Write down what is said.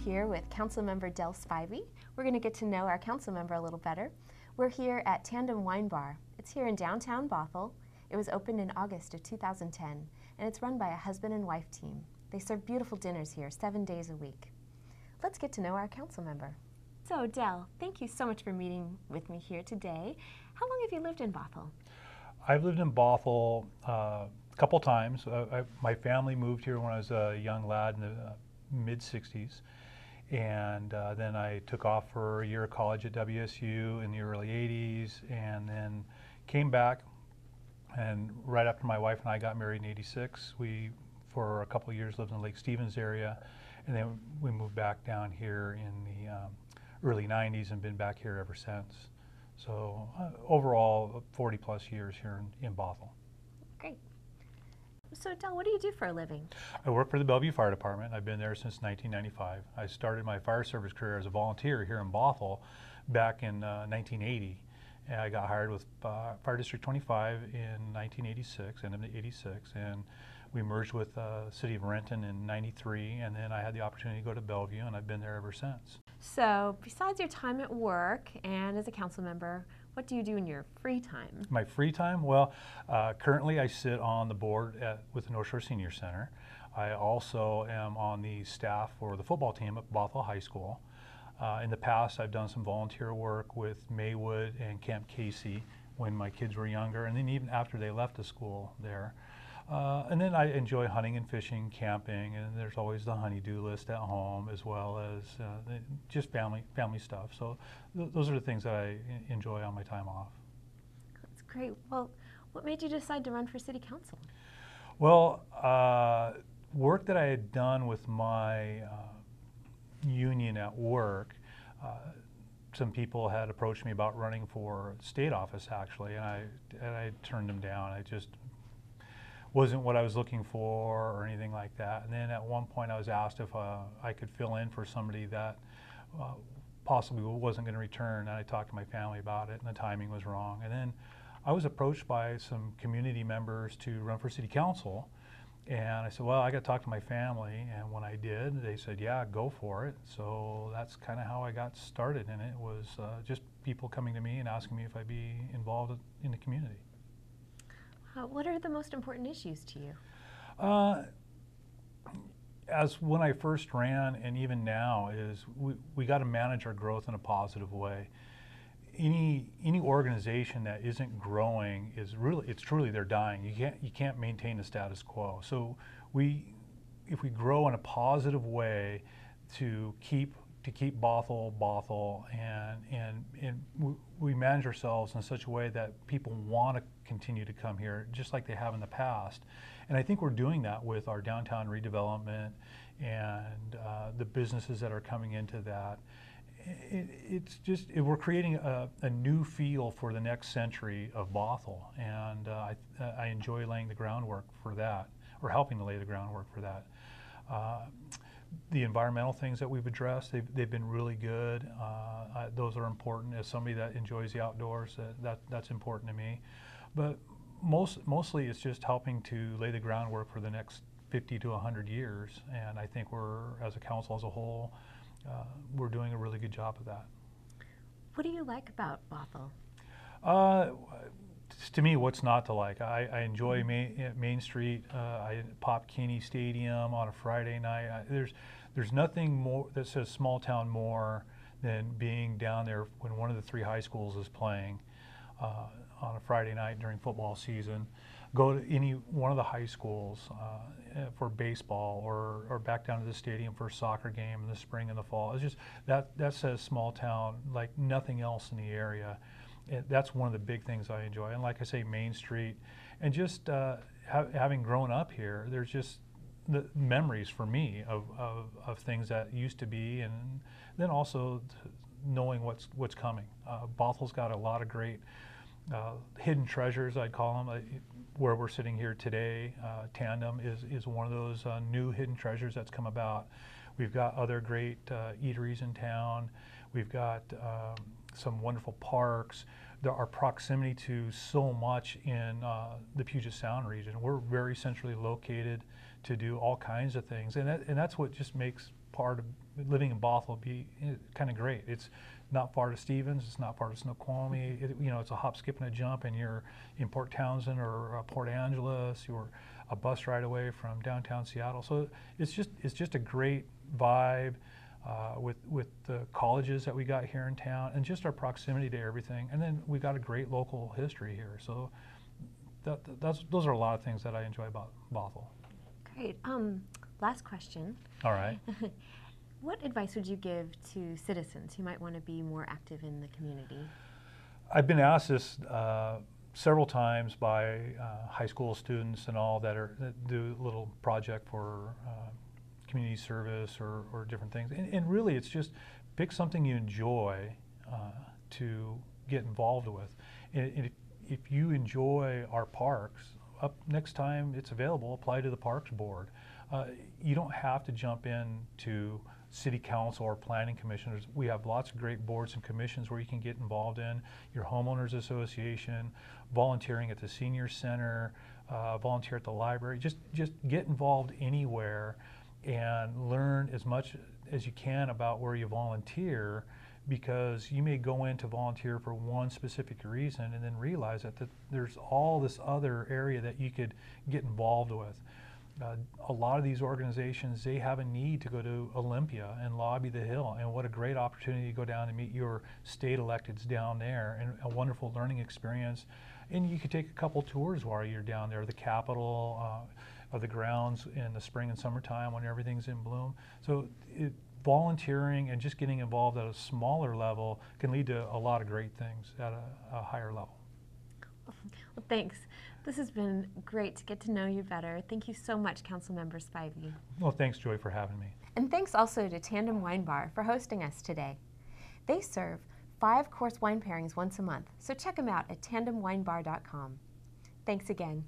here with Councilmember Del Spivey. We're going to get to know our council member a little better. We're here at Tandem Wine Bar. It's here in downtown Bothell. It was opened in August of 2010, and it's run by a husband and wife team. They serve beautiful dinners here 7 days a week. Let's get to know our council member. So, Del, thank you so much for meeting with me here today. How long have you lived in Bothell? I've lived in Bothell a couple times. My family moved here when I was a young lad in the mid-60s, and then I took off for a year of college at WSU in the early 80s, and then came back, and right after my wife and I got married in 86, we for a couple of years lived in the Lake Stevens area, and then we moved back down here in the early 90s and been back here ever since. So overall 40 plus years here in Bothell. Great. So Del, what do you do for a living? I work for the Bellevue Fire Department. I've been there since 1995. I started my fire service career as a volunteer here in Bothell back in 1980. And I got hired with Fire District 25 in 1986, end of 86, and we merged with the City of Renton in 93, and then I had the opportunity to go to Bellevue, and I've been there ever since. So besides your time at work and as a council member, what do you do in your free time? My free time? Well, currently I sit on the board with the North Shore Senior Center. I also am on the staff for the football team at Bothell High School. In the past, I've done some volunteer work with Maywood and Camp Casey when my kids were younger, and then even after they left the school there. And then I enjoy hunting and fishing, camping, and there's always the honey-do list at home, as well as just family stuff. So those are the things that I enjoy on my time off. That's great. Well, what made you decide to run for city council? Well, work that I had done with my union at work, some people had approached me about running for state office, actually, and I turned them down. I just wasn't what I was looking for or anything like that. And then at one point I was asked if I could fill in for somebody that possibly wasn't going to return, and I talked to my family about it, and the timing was wrong. And then I was approached by some community members to run for city council, and I said, well, I got to talk to my family, and when I did, they said, yeah, go for it. So that's kind of how I got started, and it was just people coming to me and asking me if I'd be involved in the community. What are the most important issues to you? As when I first ran, and even now, is we got to manage our growth in a positive way. Any organization that isn't growing it's truly they're dying. You can't maintain the status quo. So if we grow in a positive way to keep Bothell, and we manage ourselves in such a way that people want to continue to come here, just like they have in the past. And I think we're doing that with our downtown redevelopment and the businesses that are coming into that. We're creating a new feel for the next century of Bothell, and I enjoy laying the groundwork for that, or helping to lay the groundwork for that. The environmental things that we've addressed, they've been really good. Those are important. As somebody that enjoys the outdoors, that's important to me. But mostly it's just helping to lay the groundwork for the next 50 to 100 years. And I think as a council as a whole, we're doing a really good job of that. What do you like about Bothell? To me, what's not to like? I enjoy Main Street. I Pop Keeney Stadium on a Friday night. There's nothing more that says small town more than being down there when one of the three high schools is playing on a Friday night during football season. Go to any one of the high schools for baseball, or back down to the stadium for a soccer game in the spring and the fall. It's just that says small town like nothing else in the area. That's one of the big things I enjoy. And like I say, Main Street, and just having grown up here, there's just the memories for me of things that used to be, and then also knowing what's coming. Bothell's got a lot of great hidden treasures, I'd call them. Where we're sitting here today, Tandem is one of those new hidden treasures that's come about. We've got other great eateries in town. We've got some wonderful parks. Our proximity to so much in the Puget Sound region. We're very centrally located to do all kinds of things, and that's what just makes part of living in Bothell be kind of great. It's not far to Stevens, it's not far to Snoqualmie. You know, it's a hop, skip, and a jump, and you're in Port Townsend or Port Angeles. You're a bus ride away from downtown Seattle. So it's just a great vibe with the colleges that we got here in town, and just our proximity to everything. And then we got a great local history here. So those are a lot of things that I enjoy about Bothell. Great. Last question. All right. What advice would you give to citizens who might want to be more active in the community? I've been asked this several times by high school students and all that do a little project for community service or different things. And really, it's just pick something you enjoy to get involved with. And if you enjoy our parks, next time it's available, apply to the Parks Board. You don't have to jump into City Council or Planning Commissioners. We have lots of great boards and commissions where you can get involved in. Your homeowners association, volunteering at the senior center, volunteer at the library. Just get involved anywhere and learn as much as you can about where you volunteer, because you may go in to volunteer for one specific reason and then realize that there's all this other area that you could get involved with. A lot of these organizations, they have a need to go to Olympia and lobby the Hill, and what a great opportunity to go down and meet your state electeds down there, and a wonderful learning experience. And you could take a couple tours while you're down there, the Capitol, or the grounds in the spring and summertime when everything's in bloom. So volunteering and just getting involved at a smaller level can lead to a lot of great things at a higher level. Well, thanks. This has been great to get to know you better. Thank you so much, Councilmember Spivey. Well, thanks, Joy, for having me. And thanks also to Tandem Wine Bar for hosting us today. They serve 5-course wine pairings once a month, so check them out at tandemwinebar.com. Thanks again.